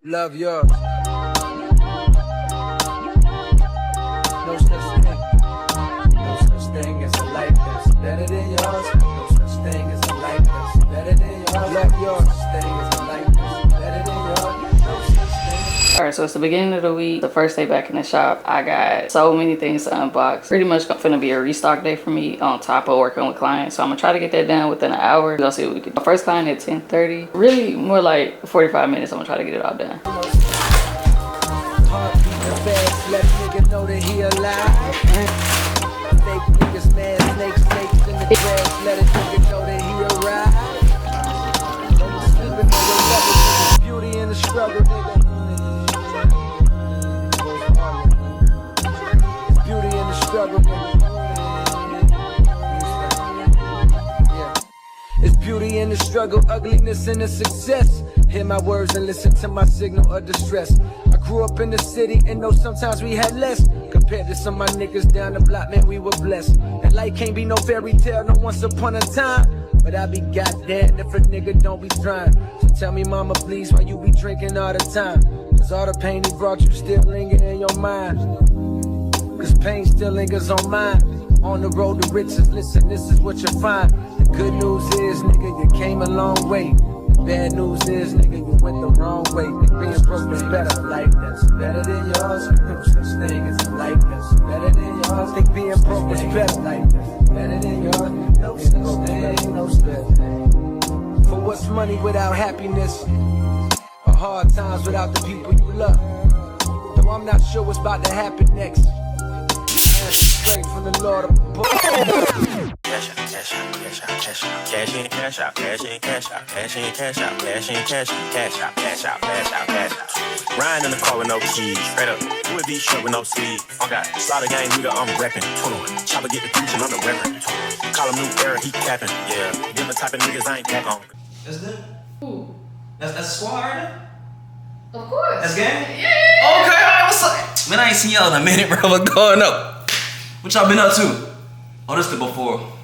Love yours. No such thing. No such thing as a life that's better than yours. No such thing as a life that's better than yours. Love yours. No such thing as a life that's better than yours. No such thing. All right, so it's the beginning of the week, the first day back in the shop. I got so many things to unbox. Pretty much finna be a restock day for me on top of working with clients. So I'm gonna try to get that done within an hour. We're gonna see what we can do. First client at 10:30. Really more like 45 minutes. I'm gonna try to get it all done. Heart beating fast, let a nigga know that he alive. Fake niggas mad, snakes in the grass, let a nigga know that he arrived. Don't be sleeping on your level, nigga. Beauty in the struggle, nigga. It's beauty in the struggle, nigga. Yeah. It's beauty in the struggle, ugliness in the success. Hear my words and listen to my signal of distress. I grew up in the city and know sometimes we had less. Compared to some of my niggas down the block, man, we were blessed. And life can't be no fairy tale, no once upon a time. But I be goddamn if a nigga don't be trying. So tell me, mama, please, why you be drinking all the time? Cause all the pain he brought you still linger in your mind. Cause pain still lingers on mine. On the road to riches, listen, this is what you'll find. The good news is, nigga, you came a long way. Bad news is, nigga, you went the wrong way. Being broke is better, life that's better than yours. No such thing as a life that's better than yours. Think being broke is better, life that's better than yours. No such thing, no such thing. For what's money without happiness? Or hard times without the people you love? Though I'm not sure what's about to happen next. Straight from the Lord above. Cash out, cash out, cash out, cash out, cash in, cash out, cash in, cash out, cash in, cash out, cash in, cash out, cash out, cash out, cash out, cash out. Riding in the car with no keys, straight up. Louis V shirt with no sleeves. I got slaughter gang nigga, I'm reppin'. 21. Chopper get the preaching, I'm the reverend. Call him new era, he capping. Yeah, them the type of niggas I ain't cap on. That's good. Ooh, That's squad right there. of course. That's game. Yeah. Okay, alright, what's up? Man, I ain't seen y'all in a minute, bro. What's going up? What y'all been up to? Oh, this the before. God,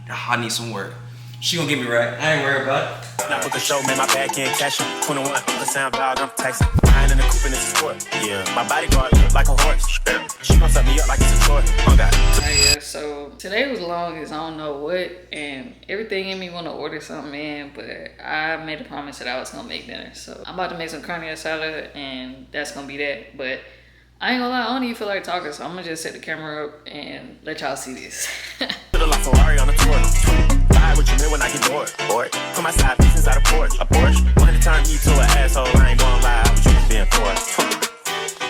I need some work. She gonna get me right. I ain't worried about it. Now book a show, man, my bag can't cash it. 21, the sound dog, I'm taxing. Riding in the coupe and it's a sport. Yeah, my bodyguard look like a horse. She gon' set me up like it's a toy. Oh God. Yeah, so today was long as I don't know what, and everything in me want to order something in, but I made a promise that I was gonna make dinner. So I'm about to make some carne asada, and that's gonna be that. But I ain't gonna lie, I don't even feel like talking, so I'm gonna just set the camera up and let y'all see this. Feel like Ferrari on the tour. Buy what you meant when I get bored. Put my side piece inside a Porsche. Wanted to turn me to an asshole. I ain't gonna lie, I was just being forced.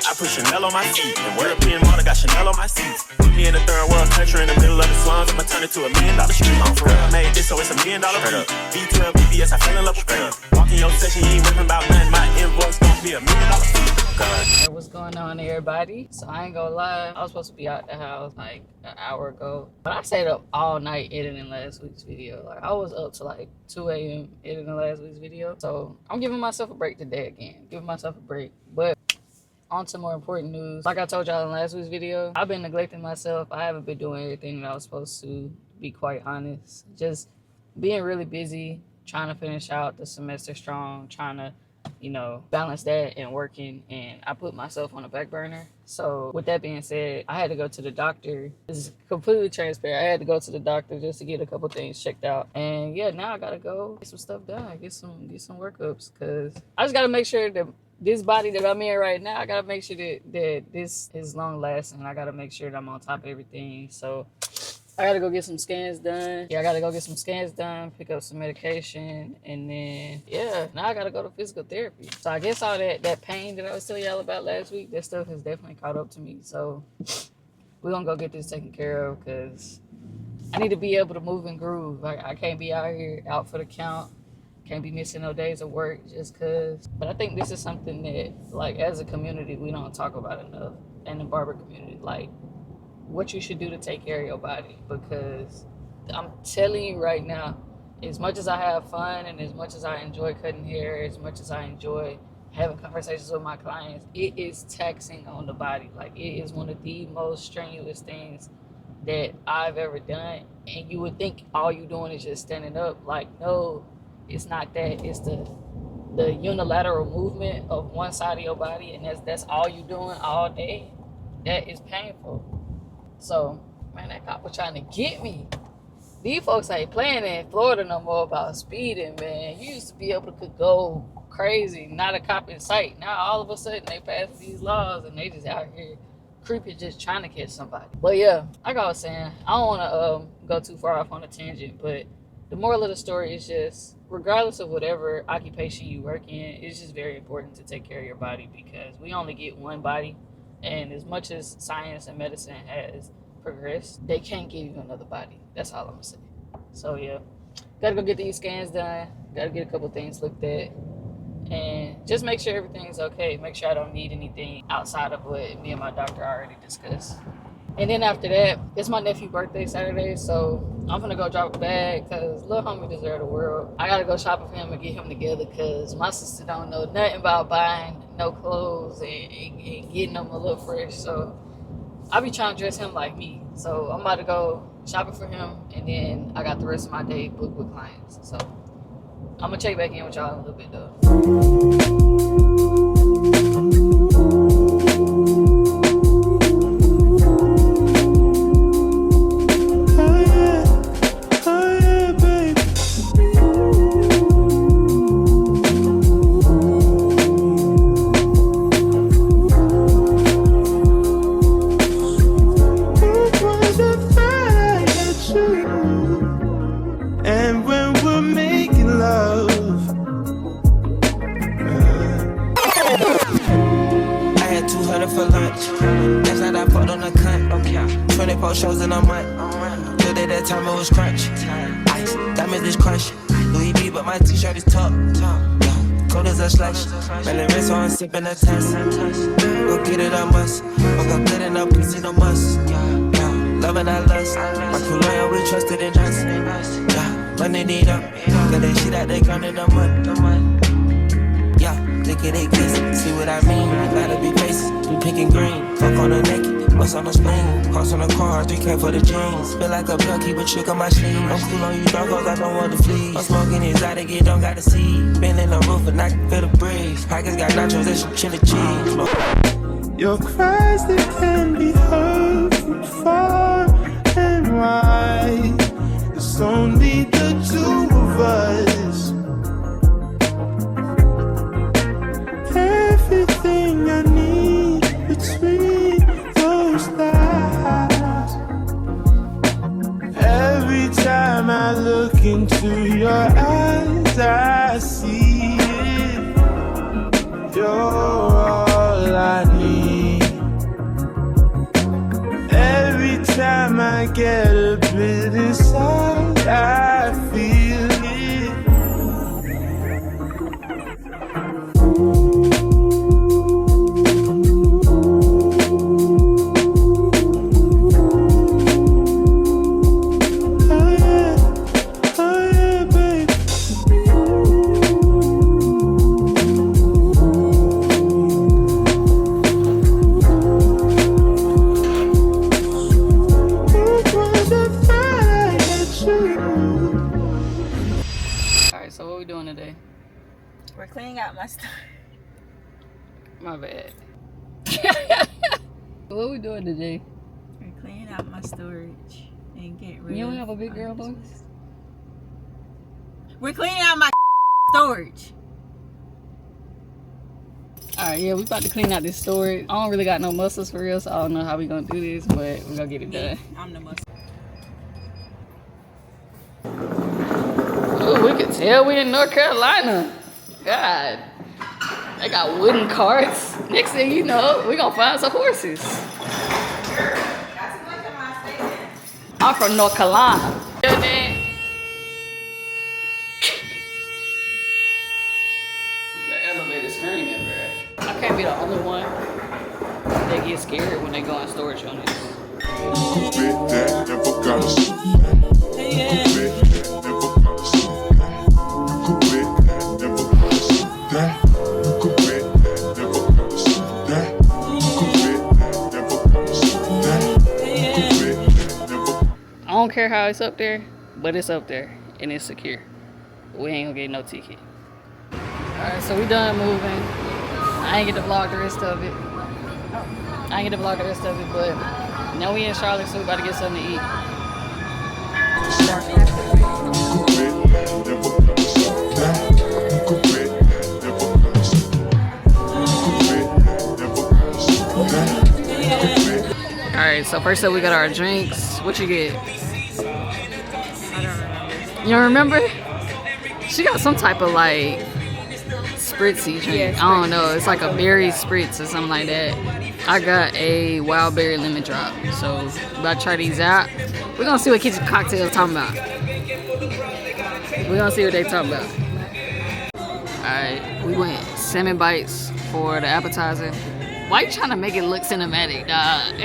I put Chanel on my feet. The European model got Chanel on my seats. Put me in a third world country in the middle of the slums. I'ma turn it to $1 million street. I'm for real, I made this, so it's $1 million beat. V12 BBS, I fell in love with fame. Walk in your session, you ain't ripping about nothing. My invoice gon' be $1 million fee. God. What's going on, everybody? So I ain't gonna lie, I was supposed to be out the house like an hour ago, but I stayed up all night editing last week's video. Like I was up to like 2 a.m. editing last week's video. So I'm giving myself a break today again. Giving myself a break. But on to more important news. Like I told y'all in last week's video, I've been neglecting myself. I haven't been doing everything that I was supposed to be quite honest. Just being really busy, trying to finish out the semester strong, trying to, you know, balance that and working, and I put myself on a back burner. So with that being said, I had to go to the doctor. This is completely transparent. I had to go to the doctor just to get a couple things checked out. And yeah, now I gotta go get some stuff done, get some workups, because I just gotta make sure that this body that I'm in right now, I gotta make sure that this is long lasting. I gotta make sure that I'm on top of everything. So I gotta go get some scans done. Yeah, I gotta go get some scans done, pick up some medication, and then, yeah, now I gotta go to physical therapy. So I guess all that pain that I was telling y'all about last week, that stuff has definitely caught up to me. So we're gonna go get this taken care of, because I need to be able to move and groove. Like, I can't be out here out for the count. Can't be missing no days of work just because. But I think this is something that, like, as a community, we don't talk about enough in the barber community. Like, what you should do to take care of your body, because I'm telling you right now, as much as I have fun and as much as I enjoy cutting hair, as much as I enjoy having conversations with my clients, it is taxing on the body. Like, it is one of the most strenuous things that I've ever done. And you would think all you're doing is just standing up. Like, no, it's not that. It's the the unilateral movement of one side of your body, and that's all you doing all day, that is painful. So, man, that cop was trying to get me. These folks ain't playing in Florida no more about speeding, man. You used to be able to go crazy, not a cop in sight. Now all of a sudden they pass these laws and they just out here creepy, just trying to catch somebody. But yeah, like I was saying, I don't want to go too far off on a tangent, but the moral of the story is just, regardless of whatever occupation you work in, it's just very important to take care of your body, because we only get one body, and as much as science and medicine has progressed, they can't give you another body. That's all I'm gonna say. So yeah, gotta go get these scans done, gotta get a couple things looked at, and just make sure everything's okay. Make sure I don't need anything outside of what me and my doctor already discussed. And then after that, it's my nephew's birthday Saturday, so I'm gonna go drop a bag, because little homie deserve the world. I gotta go shop with him and get him together, because my sister don't know nothing about buying no clothes and getting them a little fresh. So I be trying to dress him like me. So I'm about to go shopping for him, and then I got the rest of my day booked with clients. So I'm gonna check back in with y'all in a little bit though. Shows in a month. Till that time it was crunch. Ice, diamond is crush. Louis V, but my t-shirt is top. Cold as a slush. Melon wrist on, sipping a test. Go get it, I must. Woke up good enough, pussy no must. Loving I lust. My crew loyal, we trusted in us. Money need up. Got that shit out there, ground in the mud. Look at it, kiss. See what I mean? I gotta be faces. We pink and green. Fuck on the naked. What's on the spleen? Cross on the car, 3K for the jeans. Feel like a bill, keep a trick on my sleeve. I'm cool on you, dog, cause I don't want to flee. I'm smoking exotic, it don't gotta see. Been in the roof and I can feel the breeze. Pockets got nachos and some chili cheese. Your cries, they can be heard from far and wide. It's only the two of us. Everything I need between those thighs. Every time I look into your eyes, I see it. You're all I need. Every time I get a bit inside, I feel it. We're cleaning out my stuff. My bad. What we doing today? We're cleaning out my storage and get rid of. You don't have a big girl voice? We're cleaning out my storage. Alright, yeah, we about to clean out this storage. I don't really got no muscles for real, so I don't know how we gonna do this, but we're gonna get it done. I'm the muscle. Ooh, we can tell we in North Carolina. God. They got wooden carts. Next thing you know, we gonna find some horses. I'm from North Carolina. Your name? The elevator screaming, bro. I can't be the only one. They get scared when they go in storage units. I don't care how it's up there, but it's up there and it's secure. We ain't gonna get no ticket. Alright, so we done moving. I ain't get to vlog the rest of it. But now we in Charlotte, so we about to get something to eat. Alright, so first up we got our drinks. What you get? You don't remember? She got some type of like spritzy drink. Yeah, I don't know. It's like a berry spritz or something like that. I got a wild berry lemon drop. So we about to try these out. We're gonna see what kitchen cocktails talking about. We're gonna see what they talking about. Alright, we went salmon bites for the appetizer. Why you trying to make it look cinematic, dog?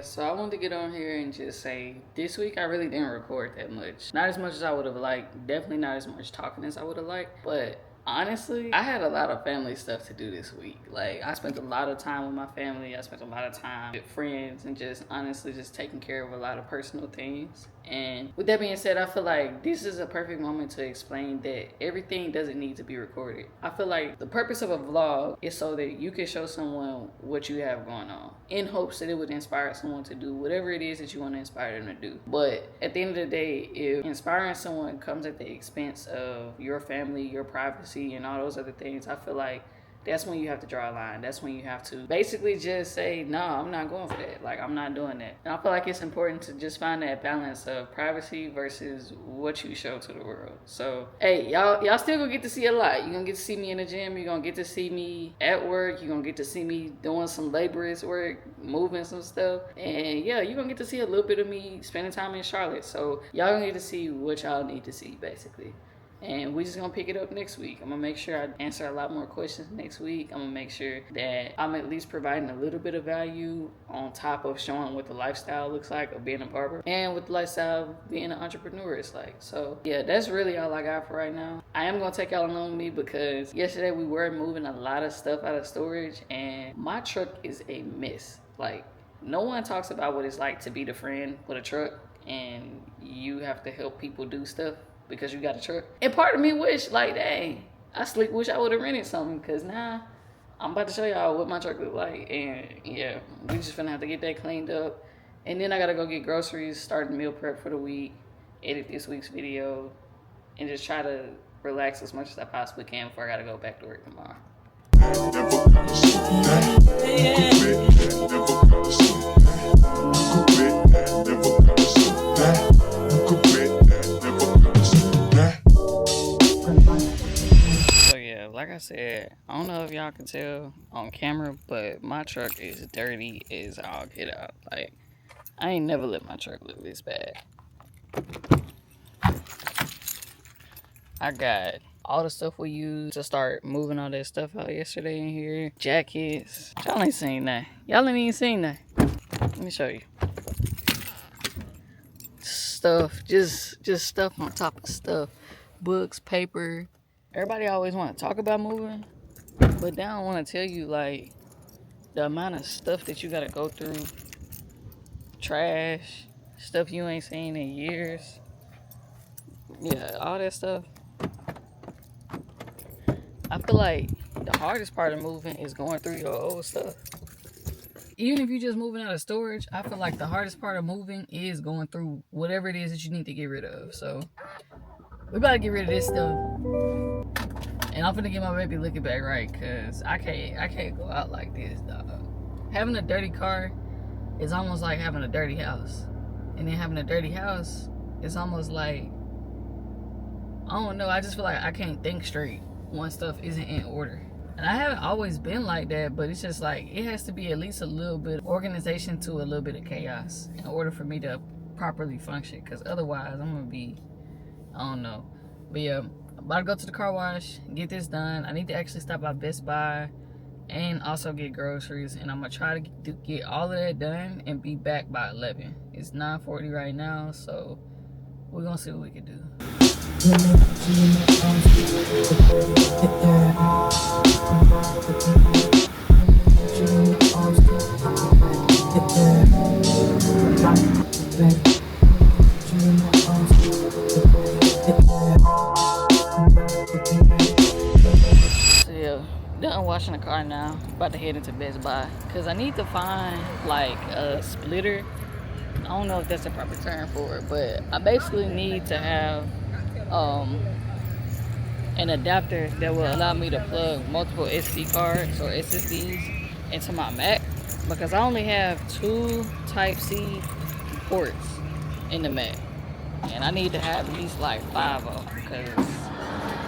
So I wanted to get on here and just say this week I really didn't record that much. Not as much as I would have liked. Definitely not as much talking as I would have liked. But honestly, I had a lot of family stuff to do this week. Like, I spent a lot of time with my family. I spent a lot of time with friends and just honestly just taking care of a lot of personal things. And with that being said, I feel like this is a perfect moment to explain that everything doesn't need to be recorded. I feel like the purpose of a vlog is so that you can show someone what you have going on in hopes that it would inspire someone to do whatever it is that you want to inspire them to do. But at the end of the day, if inspiring someone comes at the expense of your family, your privacy, and all those other things, I feel like that's when you have to draw a line. That's when you have to basically just say, no, I'm not going for that. Like, I'm not doing that. And I feel like it's important to just find that balance of privacy versus what you show to the world. So, hey, y'all still gonna get to see a lot. You're gonna get to see me in the gym. You're gonna get to see me at work. You're gonna get to see me doing some laborious work, moving some stuff. And yeah, you're gonna get to see a little bit of me spending time in Charlotte. So y'all gonna get to see what y'all need to see, basically. And we just gonna pick it up next week. I'm gonna make sure I answer a lot more questions next week. I'm gonna make sure that I'm at least providing a little bit of value on top of showing what the lifestyle looks like of being a barber and what the lifestyle of being an entrepreneur is like. So yeah, that's really all I got for right now. I am gonna take y'all along with me because yesterday we were moving a lot of stuff out of storage and my truck is a mess. Like, no one talks about what it's like to be the friend with a truck and you have to help people do stuff because you got a truck. And part of me wish, like, dang, I wish I would have rented something, because now I'm about to show y'all what my truck look like. And yeah, we just finna have to get that cleaned up. And then I gotta go get groceries, start the meal prep for the week, edit this week's video, and just try to relax as much as I possibly can before I gotta go back to work tomorrow. Like I said, I don't know if y'all can tell on camera, but my truck is dirty as all get out. Like, I ain't never let my truck look this bad. I got all the stuff we used to start moving all that stuff out yesterday in here. Jackets. Y'all ain't seen that. Y'all ain't even seen that. Let me show you. Stuff. Just stuff on top of stuff. Books, paper. Everybody always want to talk about moving, but they don't want to tell you, like, the amount of stuff that you got to go through. Trash, stuff you ain't seen in years. Yeah, all that stuff. I feel like the hardest part of moving is going through your old stuff. Even if you're just moving out of storage, I feel like the hardest part of moving is going through whatever it is that you need to get rid of. So we about to get rid of this stuff. And I'm finna get my baby looking back right, cause I can't go out like this, dog. Having a dirty car is almost like having a dirty house. And then having a dirty house is almost like, I don't know, I just feel like I can't think straight when stuff isn't in order. And I haven't always been like that, but it's just like, it has to be at least a little bit of organization to a little bit of chaos in order for me to properly function, cause otherwise I'm gonna be, I don't know. But yeah, I'm about to go to the car wash, get this done. I need to actually stop by Best Buy and also get groceries. And I'm going to try to get all of that done and be back by 11. It's 9:40 right now, so we're going to see what we can do. right now. About to head into Best Buy because I need to find like a splitter. I don't know if that's the proper term for it, but I basically need to have an adapter that will allow me to plug multiple SD cards or SSDs into my Mac because I only have 2 Type-C ports in the Mac. And I need to have at least like 5 of them because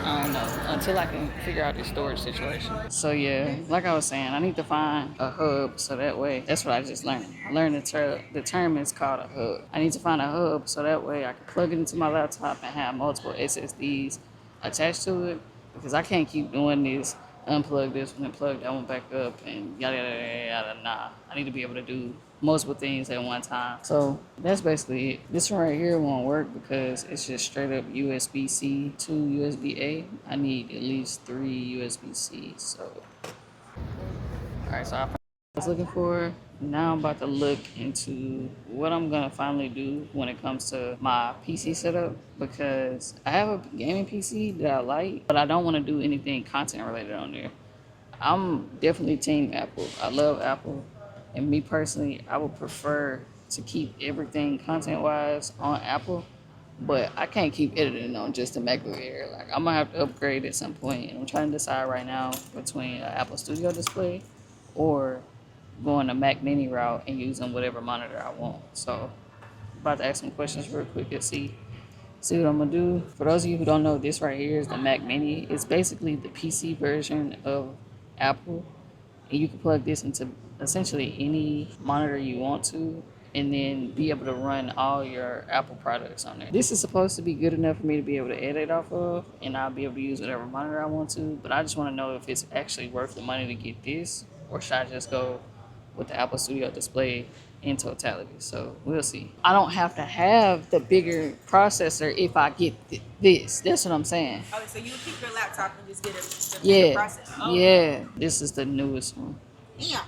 I don't know until I can figure out this storage situation. So yeah, like I was saying, I need to find a hub so that way, that's what I just learned. I learned the term is called a hub. I need to find a hub so that way I can plug it into my laptop and have multiple SSDs attached to it because I can't keep doing this, unplug this one and plug that one back up and yada yada yada yada. Nah, I need to be able to do multiple things at one time. So that's basically it. This one right here won't work because it's just straight up USB-C to USB-A. I need at least 3 USB-C. So, all right, so I found what I was looking for. Now I'm about to look into what I'm gonna finally do when it comes to my PC setup because I have a gaming PC that I like, but I don't want to do anything content related on there. I'm definitely team Apple. I love Apple. And me personally, I would prefer to keep everything content-wise on Apple, but I can't keep editing on just a MacBook Air. Like, I'm gonna have to upgrade at some point, and I'm trying to decide right now between an Apple Studio display or going the Mac Mini route and using whatever monitor I want. So, about to ask some questions real quick and see what I'm gonna do. For those of you who don't know, this right here is the Mac Mini. It's basically the PC version of Apple, and you can plug this into essentially any monitor you want to and then be able to run all your Apple products on there. This is supposed to be good enough for me to be able to edit off of and I'll be able to use whatever monitor I want to, but I just want to know if it's actually worth the money to get this or should I just go with the Apple Studio display in totality. So we'll see. I don't have to have the bigger processor if I get this. That's what I'm saying. Oh, so you keep your laptop and just get a Yeah, processor. Oh. yeah. This is the newest one. Damn.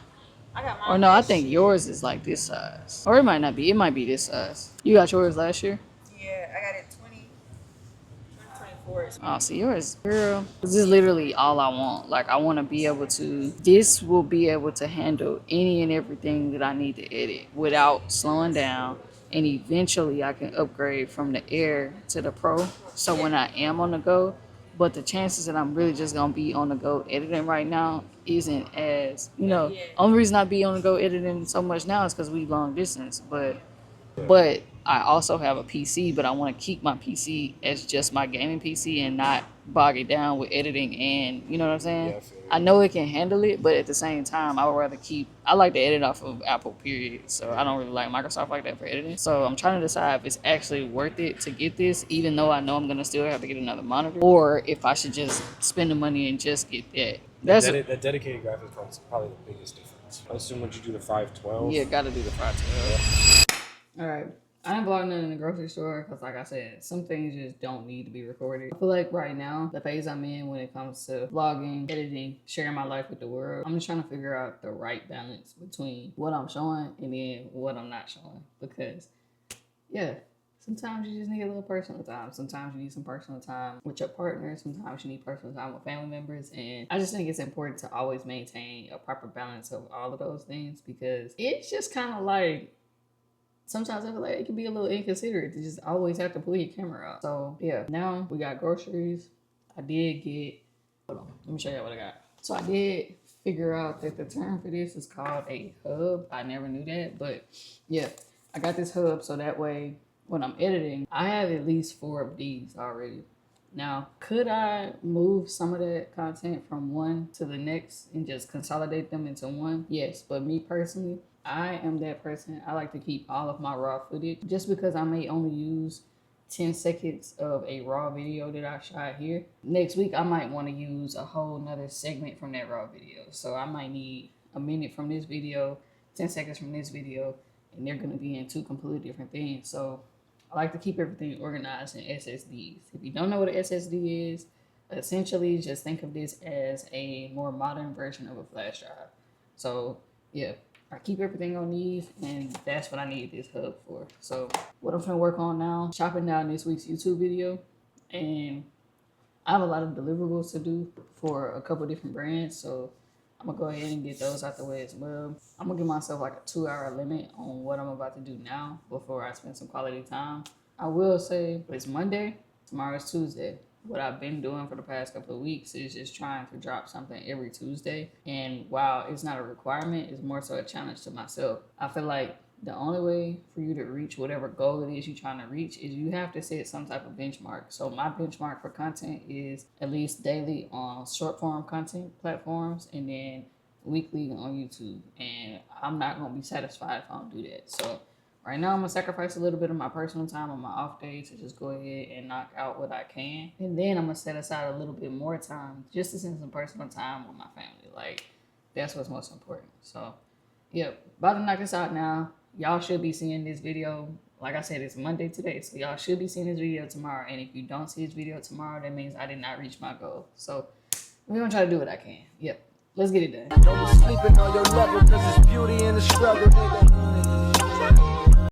I got mine. Or no, I think yours is like this size. Or it might not be. It might be this size. You got yours last year? Yeah, I got it 2024. Oh, see yours, girl. This is literally all I want. Like, I want to be able to, this will be able to handle any and everything that I need to edit without slowing down. And eventually I can upgrade from the Air to the Pro. So when I am on the go, but the chances that I'm really just going to be on the go editing right now isn't as, only reason I be on the go editing so much now is because we long distance. But I also have a PC, but I want to keep my PC as just my gaming PC and not bog it down with editing and, you know what I'm saying? Yeah, I know it can handle it, but at the same time, I would rather I like to edit off of Apple, period. So I don't really like Microsoft like that for editing. So I'm trying to decide if it's actually worth it to get this, even though I know I'm going to still have to get another monitor, or if I should just spend the money and just get that. That dedicated graphics card is probably the biggest difference. I assume once you do the 512. Yeah, got to do the 512. All right. I ain't vlogging in the grocery store because, like I said, some things just don't need to be recorded. I feel like right now, the phase I'm in when it comes to vlogging, editing, sharing my life with the world, I'm just trying to figure out the right balance between what I'm showing and then what I'm not showing. Because, yeah, sometimes you just need a little personal time. Sometimes you need some personal time with your partner. Sometimes you need personal time with family members. And I just think it's important to always maintain a proper balance of all of those things because it's just kind of like, sometimes I feel like it can be a little inconsiderate to just always have to pull your camera out. So yeah, now we got groceries. I did get, hold on, let me show you what I got. So I did figure out that the term for this is called a hub. I never knew that, but yeah, I got this hub so that way when I'm editing, I have at least 4 of these already. Now, could I move some of that content from one to the next and just consolidate them into one? Yes, but me personally, I am that person. I like to keep all of my raw footage just because I may only use 10 seconds of a raw video that I shot here. Next week, I might want to use a whole nother segment from that raw video. So I might need a minute from this video, 10 seconds from this video, and they're going to be in 2 completely different things. So I like to keep everything organized in SSDs. If you don't know what an SSD is, essentially just think of this as a more modern version of a flash drive. So yeah, I keep everything on these, and that's what I need this hub for. So what I'm trying to work on now, chopping down this week's YouTube video, and I have a lot of deliverables to do for a couple different brands. So I'm I'm gonna go ahead and get those out the way as well. I'm gonna give myself like a 2-hour limit on what I'm about to do now before I spend some quality time. I will say it's Monday, tomorrow's Tuesday. What I've been doing for the past couple of weeks is just trying to drop something every Tuesday. And while it's not a requirement, it's more so a challenge to myself. I feel like the only way for you to reach whatever goal it is you're trying to reach is you have to set some type of benchmark. So my benchmark for content is at least daily on short form content platforms and then weekly on YouTube. And I'm not going to be satisfied if I don't do that. So right now I'm going to sacrifice a little bit of my personal time on my off days to just go ahead and knock out what I can. And then I'm going to set aside a little bit more time just to spend some personal time with my family. Like, that's what's most important. So, yep, about to knock this out now. Y'all should be seeing this video. Like I said, it's Monday today, so y'all should be seeing this video tomorrow. And if you don't see this video tomorrow, that means I did not reach my goal. So we're gonna try to do what I can. Yep, let's get it done. Don't be sleeping on your level, cause it's beauty in the struggle, nigga.